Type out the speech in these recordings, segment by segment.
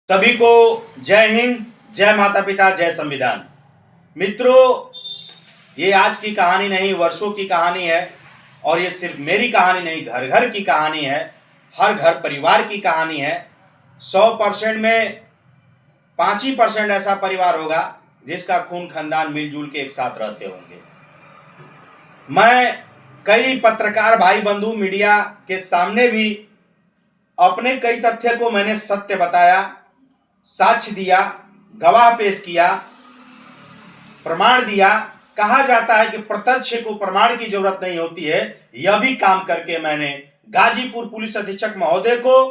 सभी को जय हिंद, जय माता पिता, जय संविधान। मित्रों, ये आज की कहानी नहीं, वर्षों की कहानी है। और ये सिर्फ मेरी कहानी नहीं, घर घर की कहानी है, हर घर परिवार की कहानी है। 100% में 5% ऐसा परिवार होगा जिसका खून खानदान मिलजुल के एक साथ रहते होंगे। मैं कई पत्रकार भाई बंधु मीडिया के सामने भी अपने कई तथ्य को मैंने सत्य बताया, साक्ष्य दिया, गवाह पेश किया, प्रमाण दिया। कहा जाता है कि प्रत्यक्ष को प्रमाण की जरूरत नहीं होती है। यह भी काम करके मैंने गाजीपुर पुलिस अधीक्षक महोदय को,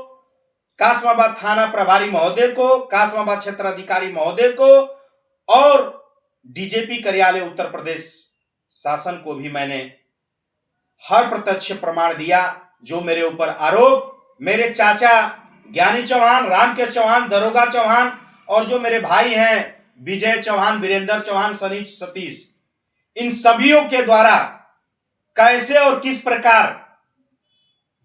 कासमाबाद थाना प्रभारी महोदय को, कासमाबाद क्षेत्राधिकारी महोदय को और डीजीपी कार्यालय उत्तर प्रदेश शासन को भी मैंने हर प्रत्यक्ष प्रमाण दिया। जो मेरे ऊपर आरोप मेरे चाचा ज्ञानी चौहान, रामकेश चौहान, दरोगा चौहान और जो मेरे भाई हैं विजय चौहान, वीरेंद्र चौहान, सनीच सतीश, इन सभियों के द्वारा कैसे और किस प्रकार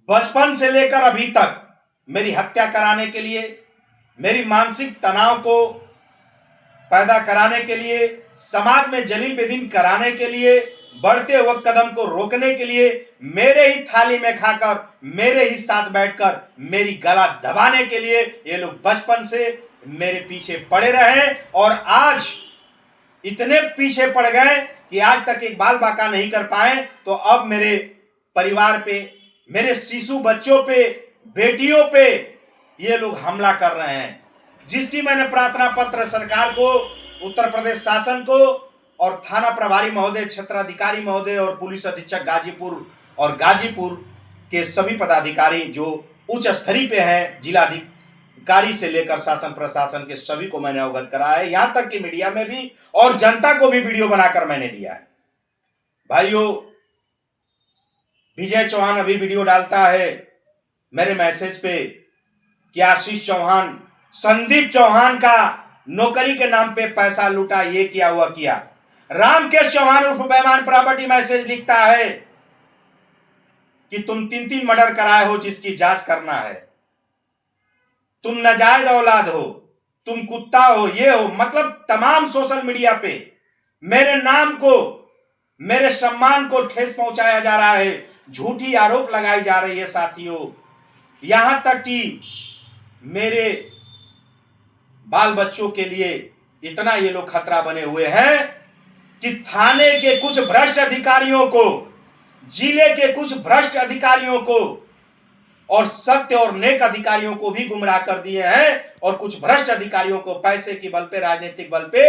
बचपन से लेकर अभी तक मेरी हत्या कराने के लिए, मेरी मानसिक तनाव को पैदा कराने के लिए, समाज में जलील बेदीन कराने के लिए, बढ़ते हुए कदम को रोकने के लिए, मेरे ही थाली में खाकर, मेरे ही साथ बैठकर मेरी गला दबाने के लिए ये लोग बचपन से मेरे पीछे पड़े रहे और आज इतने पीछे पड़ गए कि आज तक एक बाल बाका नहीं कर पाए। तो अब मेरे परिवार पे, मेरे शिशु बच्चों पे, बेटियों पे ये लोग हमला कर रहे हैं, जिसकी मैंने प्रार्थना पत्र सरकार को, उत्तर प्रदेश शासन को और थाना प्रभारी महोदय, क्षेत्राधिकारी महोदय और पुलिस अधीक्षक गाजीपुर और गाजीपुर के सभी पदाधिकारी जो उच्च स्तरीय पे हैं, जिलाधिकारी से लेकर शासन प्रशासन के सभी को मैंने अवगत कराया है। यहां तक कि मीडिया में भी और जनता को भी वीडियो बनाकर मैंने दिया है। भाइयों, विजय चौहान अभी वीडियो डालता है मेरे मैसेज पे कि आशीष चौहान संदीप चौहान का नौकरी के नाम पे पैसा लूटा, ये किया हुआ किया। रामकेश चौहान उर्फ बेईमान प्रॉपर्टी मैसेज लिखता है कि तुम 3 मर्डर कराए हो जिसकी जांच करना है, तुम नाजायज औलाद हो, तुम कुत्ता हो, ये हो। मतलब तमाम सोशल मीडिया पे मेरे नाम को, मेरे सम्मान को ठेस पहुंचाया जा रहा है, झूठी आरोप लगाई जा रही है साथियों। यहां तक कि मेरे बाल बच्चों के लिए इतना ये लोग खतरा बने हुए हैं कि थाने के कुछ भ्रष्ट अधिकारियों को, जिले के कुछ भ्रष्ट अधिकारियों को और सत्य और नेक अधिकारियों को भी गुमराह कर दिए हैं और कुछ भ्रष्ट अधिकारियों को पैसे के बल पे, राजनीतिक बल पे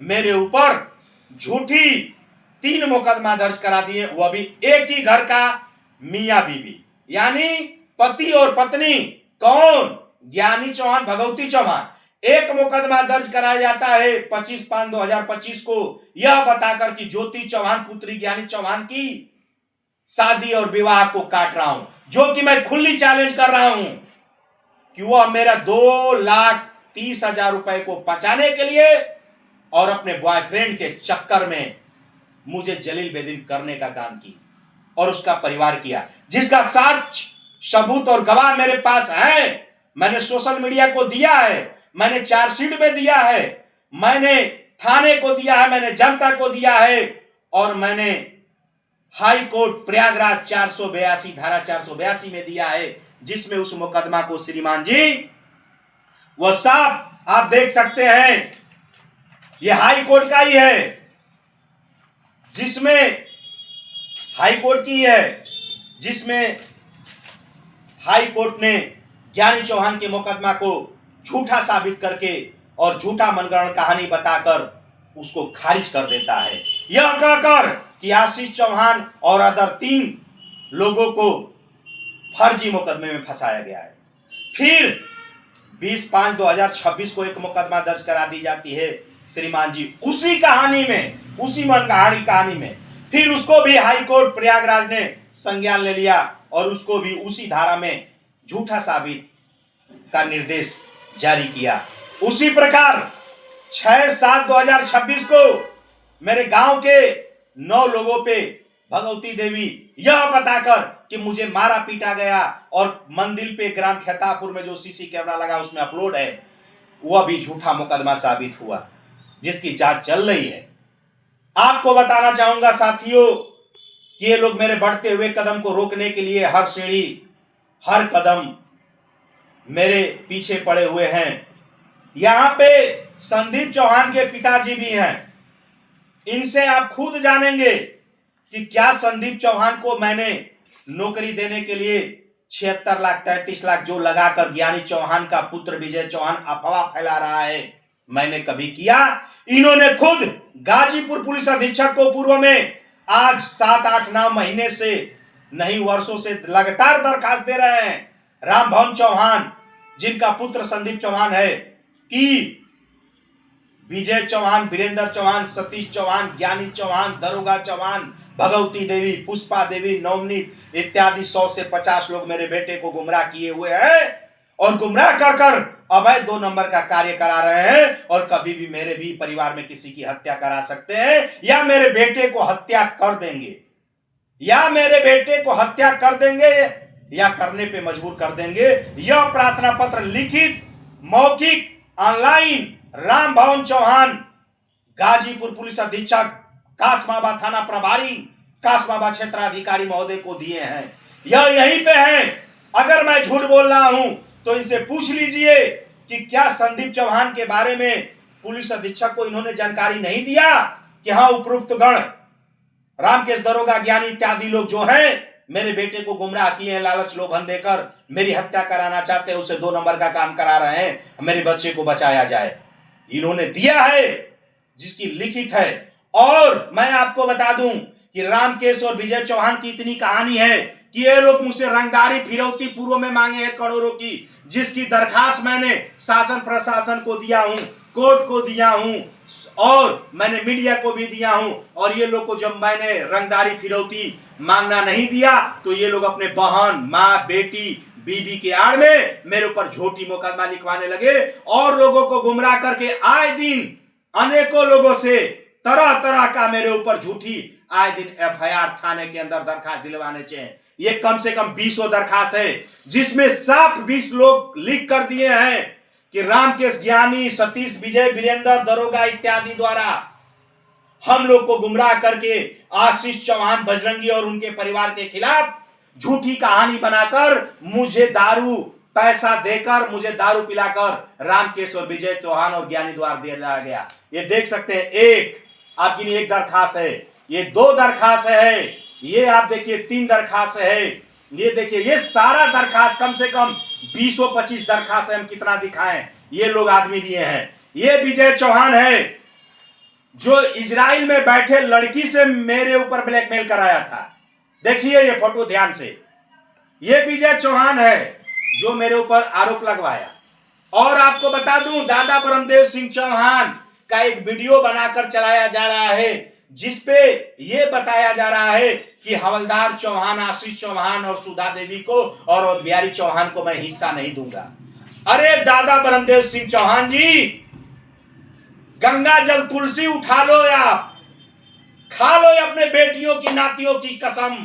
मेरे ऊपर झूठी 3 मुकदमा दर्ज करा दिए, वो भी एक ही घर का मियां बीवी, यानी पति और पत्नी। कौन? ज्ञानी चौहान, भगवती चौहान। एक मुकदमा दर्ज कराया जाता है 25/5/2025 को, यह बताकर कि ज्योति चौहान पुत्री ज्ञानी चौहान की शादी और विवाह को काट रहा हूं, जो कि मैं खुली चैलेंज कर रहा हूं कि वह मेरा 2,30,000 रुपए को बचाने के लिए और अपने बॉयफ्रेंड के चक्कर में मुझे जलील बेदीन करने का काम की और उसका परिवार किया, जिसका साक्ष्य, सबूत और गवाह मेरे पास है। मैंने सोशल मीडिया को दिया है, मैंने चार्जशीट में दिया है, मैंने थाने को दिया है, मैंने जनता को दिया है और मैंने हाई कोर्ट प्रयागराज 482 धारा 482 में दिया है, जिसमें उस मुकदमा को श्रीमान जी वह साफ आप देख सकते हैं, यह हाई कोर्ट का ही है, जिसमें हाई कोर्ट की है, जिसमें हाई कोर्ट ने ज्ञानी चौहान के मुकदमा को झूठा साबित करके और झूठा मनगढ़ंत कहानी बताकर उसको खारिज कर देता है, यह कहकर कि आशीष चौहान और अदर 3 लोगों को फर्जी मुकदमे में फंसाया गया है। फिर 20/5/2026 को एक मुकदमा दर्ज करा दी जाती है श्रीमान जी, उसी कहानी में, उसी मनगढ़ंत कहानी में। फिर उसको भी हाई कोर्ट प्रयागराज ने संज्ञान ले लिया और उसको भी उसी धारा में झूठा साबित का निर्देश जारी किया। उसी प्रकार 6/7/2026 को मेरे गांव के 9 लोगों पे भगवती देवी यह बताकर कि मुझे मारा पीटा गया और मंदिर पे ग्राम खेतापुर में जो सीसी कैमरा लगा उसमें अपलोड है वो अभी झूठा मुकदमा साबित हुआ, जिसकी जांच चल रही है। आपको बताना चाहूंगा साथियों कि ये लोग मेरे बढ़ते हुए कदम को रोकने के लिए हर सीढ़ी, हर कदम मेरे पीछे पड़े हुए हैं। यहां पे संदीप चौहान के पिताजी भी हैं। इनसे आप खुद जानेंगे कि क्या संदीप चौहान को मैंने नौकरी देने के लिए 76 लाख 33 लाख जो लगाकर ज्ञानी चौहान का पुत्र विजय चौहान अफवाह फैला रहा है, मैंने कभी किया? इन्होंने खुद गाजीपुर पुलिस अधीक्षक को पूर्व में आज 7 8 9 महीने से नहीं वर्षों से लगातार दरखास्त दे रहे हैं, रामभवन चौहान जिनका पुत्र संदीप चौहान है, कि विजय चौहान, वीरेंद्र चौहान, सतीश चौहान, ज्ञानी चौहान, दरोगा चौहान, भगवती देवी, पुष्पा देवी, नवनीत इत्यादि 100 से 50 लोग मेरे बेटे को गुमराह किए हुए हैं और गुमराह कर कर अवैध 2 नंबर का कार्य करा रहे हैं। और कभी भी मेरे भी परिवार में किसी की हत्या करा सकते हैं या मेरे बेटे को हत्या कर देंगे, या मेरे बेटे को हत्या कर देंगे या करने पे मजबूर कर देंगे। यह प्रार्थना पत्र लिखित, मौखिक, ऑनलाइन रामभवन चौहान गाजीपुर पुलिस अधीक्षक, कासमाबा थाना प्रभारी, कासमाबा क्षेत्राधिकारी महोदय को दिए हैं। यह यहीं पे है। अगर मैं झूठ बोल रहा हूं तो इनसे पूछ लीजिए कि क्या संदीप चौहान के बारे में पुलिस अधीक्षक को इन्होंने जानकारी नहीं दिया कि हाँ उपरोक्त गण रामकेश, दरोगा, ज्ञानी इत्यादि लोग जो हैं मेरे बेटे को गुमराह किए हैं, लालच लोभन देकर मेरी हत्या कराना चाहते हैं, उसे 2 नंबर का काम करा रहे हैं, मेरे बच्चे को बचाया जाए। इन्होंने दिया है, जिसकी लिखित है। और मैं आपको बता दूं कि रामकेश और विजय चौहान की इतनी कहानी है कि ये लोग मुझसे रंगदारी फिरौती पूर्व में मांगे हैं करोड़ों की, जिसकी दरखास्त मैंने शासन प्रशासन को दिया हूं, कोर्ट को दिया हूं और मैंने मीडिया को भी दिया हूं। और ये लोग को जब मैंने रंगदारी फिरौती मांगना नहीं दिया तो ये लोग अपने बहन, माँ, बेटी, बीबी के आड़ में मेरे ऊपर झूठी मुकदमा लिखवाने लगे और लोगों को गुमराह करके आए दिन अनेकों लोगों से तरह तरह का मेरे ऊपर झूठी आए दिन एफआईआर थाने के अंदर दरखास्त दिलवाने चाहिए। ये कम से कम 20 दरखास्त है, जिसमें साफ 20 लोग लिख कर दिए हैं कि रामकेश, ज्ञानी, सतीश, विजय, वीरेंद्र, दरोगा इत्यादि द्वारा हम लोग को गुमराह करके आशीष चौहान, बजरंगी और उनके परिवार के खिलाफ झूठी कहानी बनाकर मुझे दारू पैसा देकर, मुझे दारू पिलाकर रामकेश और विजय चौहान और ज्ञानी द्वारा दिया गया। ये देख सकते हैं, एक आपकी नहीं एक दरखास्त है, ये 2 दरखास्त है, ये आप देखिए 3 दरखास्त है, ये देखिए ये सारा दरखास्त कम से कम 20-25 दरखास्त है। हम कितना दिखाएं, ये लोग आदमी दिए हैं। ये विजय चौहान है जो इजराइल में बैठे लड़की से मेरे ऊपर ब्लैकमेल कराया था। देखिए ये फोटो ध्यान से, ये विजय चौहान है जो मेरे ऊपर आरोप लगवाया। और आपको बता दूं, दादा ब्रह्मदेव सिंह चौहान का एक वीडियो बनाकर चलाया जा रहा है जिसपे यह बताया जा रहा है कि हवलदार चौहान, आशीष चौहान और सुधा देवी को और बिहारी चौहान को मैं हिस्सा नहीं दूंगा। अरे दादा ब्रह्मदेव सिंह चौहान जी, गंगा जल तुलसी उठा लो या खा लो अपने बेटियों की, नातियों की कसम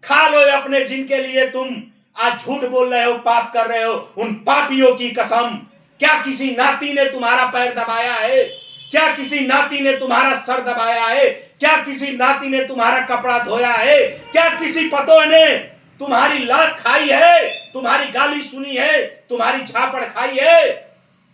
खा लो अपने, जिनके लिए तुम आज झूठ बोल रहे हो, पाप कर रहे हो, उन पापियों की कसम। क्या किसी नाती ने तुम्हारा पैर दबाया है? क्या किसी नाती ने तुम्हारा सर दबाया है? क्या किसी नाती ने तुम्हारा कपड़ा धोया है? क्या किसी पतों ने तुम्हारी लात खाई है, तुम्हारी गाली सुनी है, तुम्हारी झापड़ खाई है?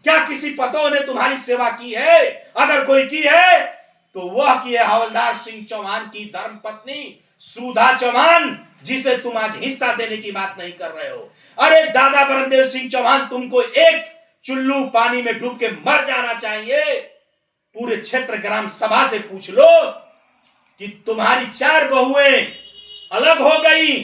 क्या किसी पतों ने तुम्हारी सेवा की है? अगर कोई की है तो वह की है हवलदार सिंह चौहान की धर्मपत्नी सुधा चौहान, जिसे तुम आज हिस्सा देने की बात नहीं कर रहे हो। अरे दादा ब्रह्मदेव सिंह चौहान, तुमको एक चुल्लू पानी में डूब के मर जाना चाहिए। पूरे क्षेत्र ग्राम सभा से पूछ लो कि तुम्हारी 4 बहुएं अलग हो गई,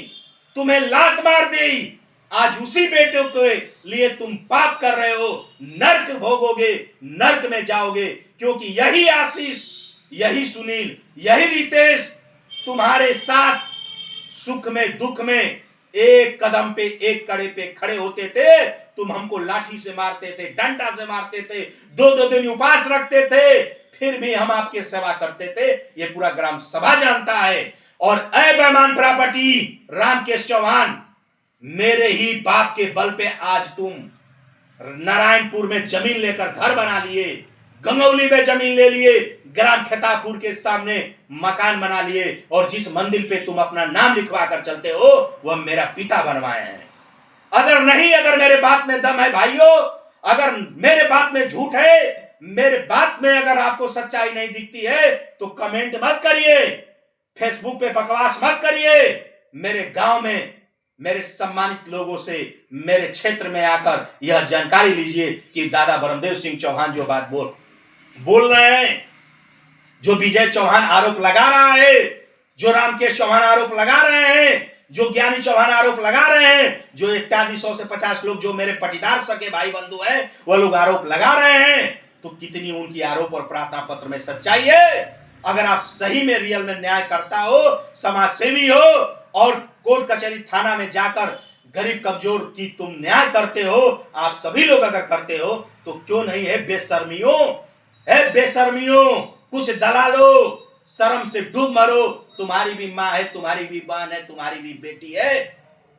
तुम्हें लात मार दी, आज उसी बेटे के लिए तुम पाप कर रहे हो, नर्क भोगोगे, नर्क में जाओगे। क्योंकि यही आशीष, यही सुनील, यही रितेश तुम्हारे साथ सुख में दुख में एक कदम पे एक कड़े पे खड़े होते थे। तुम हमको लाठी से मारते थे, डंडा से मारते थे, 2-2 दिन उपवास रखते थे, फिर भी हम आपके सेवा करते थे। ये पूरा ग्राम सभा जानता है। और ऐ बेईमान प्रॉपर्टी रामकेश चौहान, मेरे ही बाप के बल पे आज तुम नारायणपुर में जमीन लेकर घर बना लिए, गंगौली में जमीन ले लिए, ग्राम खेतापुर के सामने मकान बना लिए, और जिस मंदिर पे तुम अपना नाम लिखवा कर चलते हो वह मेरा पिता बनवाए हैं। अगर मेरे बात में दम है भाइयों, अगर मेरे बात में झूठ है, मेरे बात में अगर आपको सच्चाई नहीं दिखती है तो कमेंट मत करिए, फेसबुक पे बकवास मत करिए। मेरे गांव में मेरे सम्मानित लोगों से मेरे क्षेत्र में आकर यह जानकारी लीजिए कि दादा ब्रह्मदेव सिंह चौहान जो बात बोल रहे हैं, जो विजय चौहान आरोप लगा रहा है, जो रामकेश चौहान आरोप लगा रहे हैं, जो ज्ञानी चौहान आरोप लगा रहे हैं, जो इत्यादि 100 से 50 लोग जो मेरे पटीदार सके भाई बंधु हैं वह लोग आरोप लगा रहे हैं, तो कितनी उनकी आरोप और प्रार्थना पत्र में सच्चाई है? अगर आप सही में रियल में न्याय करता हो, समाज सेवी हो और कोर्ट कचहरी थाना में जाकर गरीब कमजोर की तुम न्याय करते हो, आप सभी लोग अगर करते हो तो क्यों नहीं है बेशर्मियों, कुछ दलालो, शर्म से डूब मरो। तुम्हारी भी माँ है, तुम्हारी भी बहन है, तुम्हारी भी बेटी है,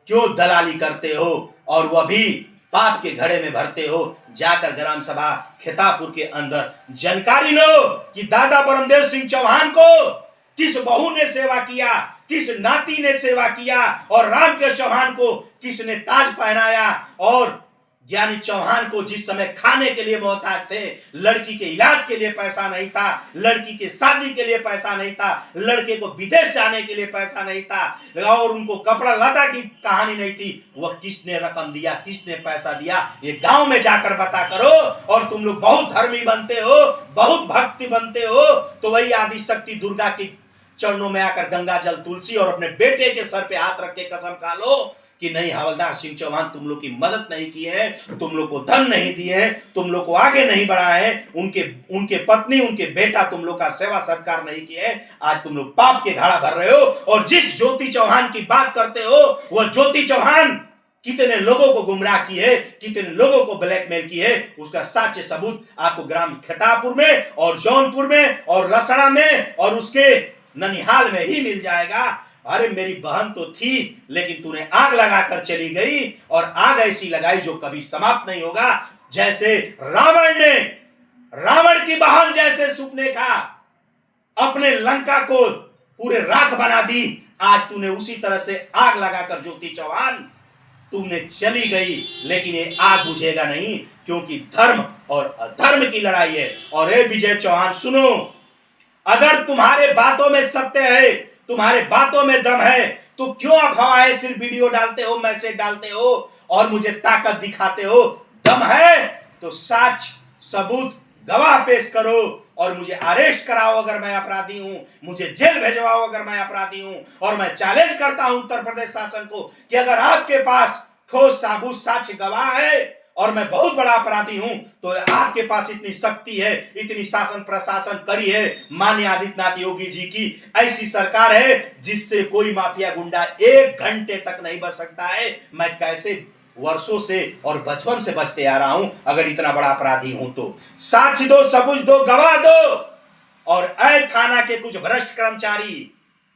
क्यों दलाली करते हो और वह भी पाप के घड़े में भरते हो? जाकर ग्राम सभा खेतापुर के अंदर जानकारी लो कि दादा ब्रह्मदेव सिंह चौहान को किस बहू ने सेवा किया, किस नाती ने सेवा किया, और रामकेश चौहान को किसने ताज पहनाया, और ज्ञानी चौहान को जिस समय खाने के लिए मोहताज थे, लड़की के इलाज के लिए पैसा नहीं था, लड़की के शादी के लिए पैसा नहीं था, लड़के को विदेश जाने के लिए पैसा नहीं था, और उनको कपड़ा लता की कहानी नहीं थी, वह किसने रकम दिया, किसने पैसा दिया, ये गांव में जाकर बता करो। और तुम लोग बहुत धर्मी बनते हो, बहुत भक्ति बनते हो, तो वही आदि शक्ति दुर्गा की चरणों में आकर गंगा जल तुलसी और अपने बेटे के सर पे हाथ रख के कसम खा लो कि नहीं हवलदार सिंह चौहान तुम लोग की मदद नहीं की है, तुम लोग को धन नहीं दिए हैं, तुम लोग को आगे नहीं बढ़ाए हैं, उनके पत्नी उनके बेटा तुम लोग का सेवा सत्कार नहीं किए हैं, आज तुम लोग पाप के घड़ा भर रहे हो। और जिस ज्योति चौहान की बात करते हो, वह ज्योति चौहान कितने लोगों को गुमराह की है, कितने लोगों को ब्लैकमेल की है, उसका साक्ष्य सबूत आपको ग्राम खेतापुर में और जौनपुर में और रसड़ा में और उसके ननिहाल में ही मिल जाएगा। अरे मेरी बहन तो थी, लेकिन तूने आग लगाकर चली गई, और आग ऐसी लगाई जो कभी समाप्त नहीं होगा। जैसे रावण ने रावण की बहन जैसे सुपने का अपने लंका को पूरे राख बना दी, आज तूने उसी तरह से आग लगाकर ज्योति चौहान तुमने चली गई, लेकिन ये आग बुझेगा नहीं, क्योंकि धर्म और अधर्म की लड़ाई है। और ए विजय चौहान सुनो, अगर तुम्हारे बातों में सत्य है, तुम्हारे बातों में दम है, तो क्यों अफवाहें सिर्फ वीडियो डालते हो, मैसेज डालते हो और मुझे ताकत दिखाते हो? दम है तो साक्ष्य सबूत गवाह पेश करो और मुझे अरेस्ट कराओ अगर मैं अपराधी हूं, मुझे जेल भेजवाओ अगर मैं अपराधी हूं। और मैं चैलेंज करता हूं उत्तर प्रदेश शासन को कि अगर आपके पास ठोस साबुत साक्ष्य गवाह है और मैं बहुत बड़ा अपराधी हूं, तो आपके पास इतनी शक्ति है, इतनी शासन प्रशासन कड़ी है, माननीय आदित्यनाथ योगी जी की ऐसी सरकार है जिससे कोई माफिया गुंडा 1 घंटे तक नहीं बच सकता है। मैं कैसे वर्षों से और बचपन से बचते आ रहा हूं, अगर इतना बड़ा अपराधी हूं तो साक्ष्य दो, सबूत दो, गवाह दो। और ऐ थाना के कुछ भ्रष्ट कर्मचारी,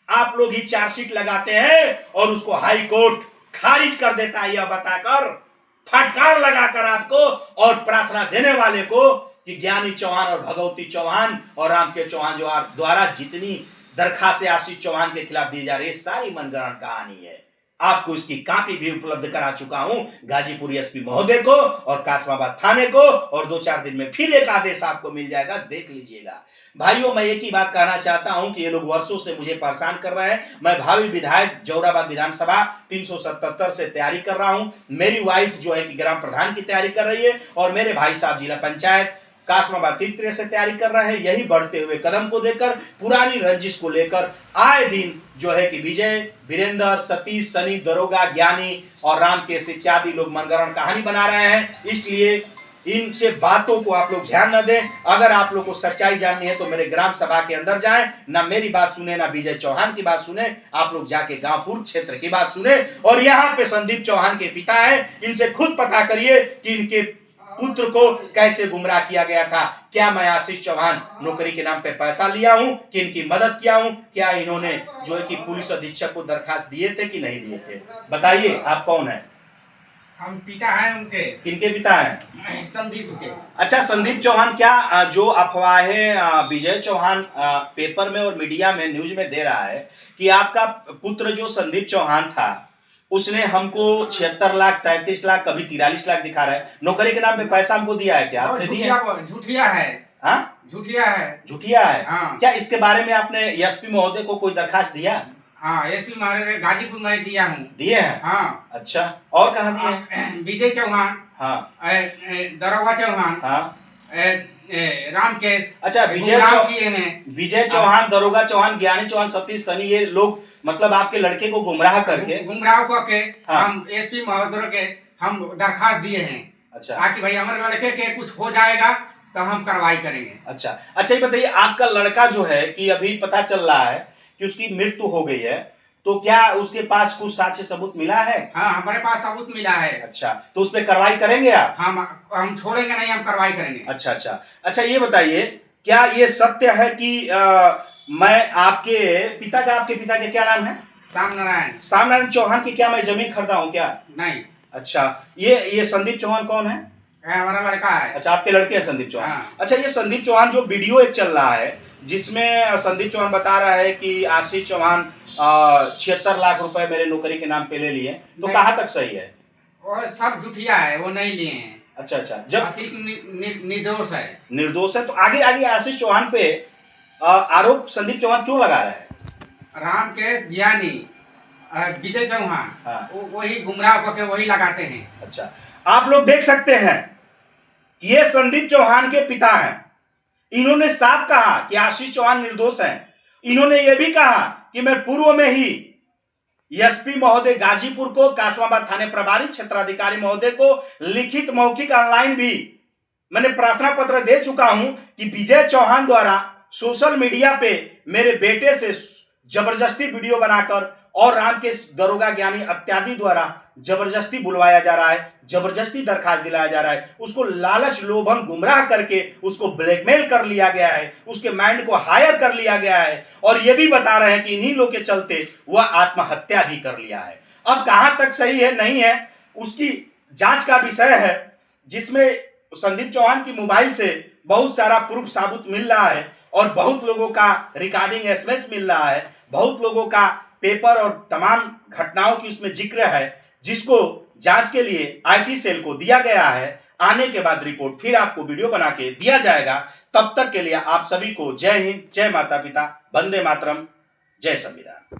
आप लोग ही चार्जशीट लगाते हैं और उसको हाई कोर्ट खारिज कर देता है, यह बताकर फटकार लगाकर आपको और प्रार्थना देने वाले को कि ज्ञानी चौहान और भगवती चौहान और रामकेश चौहान जो द्वारा जितनी दरखास्तें आशीष चौहान के खिलाफ दी जा रही है, सारी मनगढ़ंत कहानी है। आपको इसकी कॉपी भी उपलब्ध करा चुका हूं गाजीपुर एसपी महोदय को और कासमाबाद थाने को, और 2-4 दिन में फिर एक आदेश आपको मिल जाएगा, देख लीजिएगा। भाइयों, मैं एक ही बात कहना चाहता हूं कि ये लोग वर्षों से मुझे परेशान कर रहे हैं। मैं भावी विधायक जौराबाद विधानसभा 377 से तैयारी कर रहा हूं। मेरी वाइफ जो है कि ग्राम प्रधान की तैयारी कर रही है, और मेरे भाई साहब जिला पंचायत कासमाबाद तीसरे से तैयारी कर रहे हैं। यही बढ़ते हुए कदम को देकर, पुरानी रंजिश को लेकर आए दिन जो है कि विजय, वीरेंद्र, सतीश, सनी, दरोगा, ज्ञानी और रामकेश इत्यादि लोग मनगढ़ंत कहानी बना रहे हैं। इसलिए इनके बातों को आप लोग ध्यान न दें। अगर आप लोग को सच्चाई जाननी है तो मेरे ग्राम सभा के अंदर जाएं, ना मेरी बात सुने ना विजय चौहान की बात सुने, आप लोग जाके गांवपुर क्षेत्र की बात सुने। और यहाँ पे संदीप चौहान के पिता है, इनसे खुद पता करिए कि इनके पुत्र को कैसे गुमराह किया गया था। क्या मैं आशीष चौहान नौकरी के नाम पे पैसा लिया हूं कि इनकी मदद किया हूं? क्या इन्होंने जो है कि पुलिस अधीक्षक को दरखास्त दिए थे कि नहीं दिए थे? बताइए, आप कौन है? हम पिता हैं उनके। किनके पिता हैं? संदीप के। अच्छा, संदीप चौहान, क्या जो अफवाहें विजय चौहान पेपर में और मीडिया में न्यूज में दे रहा है कि आपका पुत्र जो संदीप चौहान था उसने हमको 76 लाख, 33 लाख, कभी 43 लाख दिखा रहा है, नौकरी के नाम पे पैसा हमको दिया है, क्या आपने दिया? झूठिया है। हाँ, झूठिया है। झूठिया है। हाँ। क्या इसके बारे में आपने एसपी महोदय को कोई दरखास्त दिया? हाँ, एसपी महोदय गाजीपुर में दिया हूँ। दिए हैं? हाँ। अच्छा, और कहाँ दिए? विजय चौहान। हाँ। दरोगा चौहान। हाँ। रामकेश। अच्छा, विजय चौहान, दरोगा चौहान, ज्ञानी चौहान, सतीश सनी, ये लोग मतलब आपके लड़के को गुमराह करके हाँ। हम एसपी महोदय के हम दरखास्त दिए हैं। अच्छा, ताकि भाई हमारे लड़के के कुछ हो जाएगा तो हम कार्रवाई करेंगे। अच्छा अच्छा, ये बताइए, आपका लड़का जो है कि अभी पता चल रहा है कि उसकी मृत्यु हो गई है, तो क्या उसके पास कुछ साक्ष्य सबूत मिला है? हाँ, हमारे पास सबूत मिला है। अच्छा, तो उस पर कार्रवाई करेंगे आप? हम छोड़ेंगे नहीं, हम कार्रवाई करेंगे। अच्छा अच्छा अच्छा, ये बताइए, क्या ये सत्य है कि मैं आपके पिता के क्या नाम है? श्याम नारायण चौहान की क्या मैं जमीन खरीदा हूँ क्या? नहीं। अच्छा, ये संदीप चौहान कौन है? हमारा लड़का है। अच्छा, आपके लड़के हैं संदीप चौहान। हाँ। अच्छा, ये संदीप चौहान जो वीडियो एक चल रहा है जिसमें संदीप चौहान बता रहा है कि आशीष चौहान 76 लाख रुपए मेरे नौकरी के नाम पे ले लिए, तो कहाँ तक सही है? वो सब झूठिया है, वो नहीं लिए हैं। अच्छा अच्छा, जब आशीष निर्दोष है। निर्दोष है तो आगे आगे आशीष चौहान पे आरोप संदीप चौहान क्यों लगा रहा है? रामकेश, ज्ञानी, विजय चौहान, हाँ, वही गुमराह करके वही लगाते हैं। अच्छा, आप लोग देख सकते हैं ये संदीप चौहान के पिता हैं। इन्होंने साफ कहा कि आशीष चौहान निर्दोष हैं। इन्होंने यह भी कहा कि मैं पूर्व में ही एसपी महोदय गाजीपुर को, कासमाबाद थाने प्रभारी क्षेत्राधिकारी महोदय को लिखित, मौखिक, ऑनलाइन भी मैंने प्रार्थना पत्र दे चुका हूं कि विजय चौहान द्वारा सोशल मीडिया पे मेरे बेटे से जबरदस्ती वीडियो बनाकर और रामकेश, दरोगा, ज्ञानी इत्यादि द्वारा जबरदस्ती बुलवाया जा रहा है, जबरदस्ती दरखास्त दिलाया जा रहा है, उसको लालच, लोभन, गुमराह करके उसको ब्लैकमेल कर लिया गया है, उसके माइंड को हायर कर लिया गया है, और ये भी बता रहे हैं कि इन्हीं लोग के चलते वह आत्महत्या भी कर लिया है। अब कहां तक सही है नहीं है उसकी जांच का विषय है, जिसमें संदीप चौहान की मोबाइल से बहुत सारा प्रूफ साबुत मिल रहा है और बहुत लोगों का रिकॉर्डिंग एसएमएस मिल रहा है, बहुत लोगों का पेपर और तमाम घटनाओं की उसमें जिक्र है, जिसको जांच के लिए आईटी सेल को दिया गया है। आने के बाद रिपोर्ट फिर आपको वीडियो बना के दिया जाएगा। तब तक के लिए आप सभी को जय हिंद, जय माता पिता, वंदे मातरम, जय संविधान।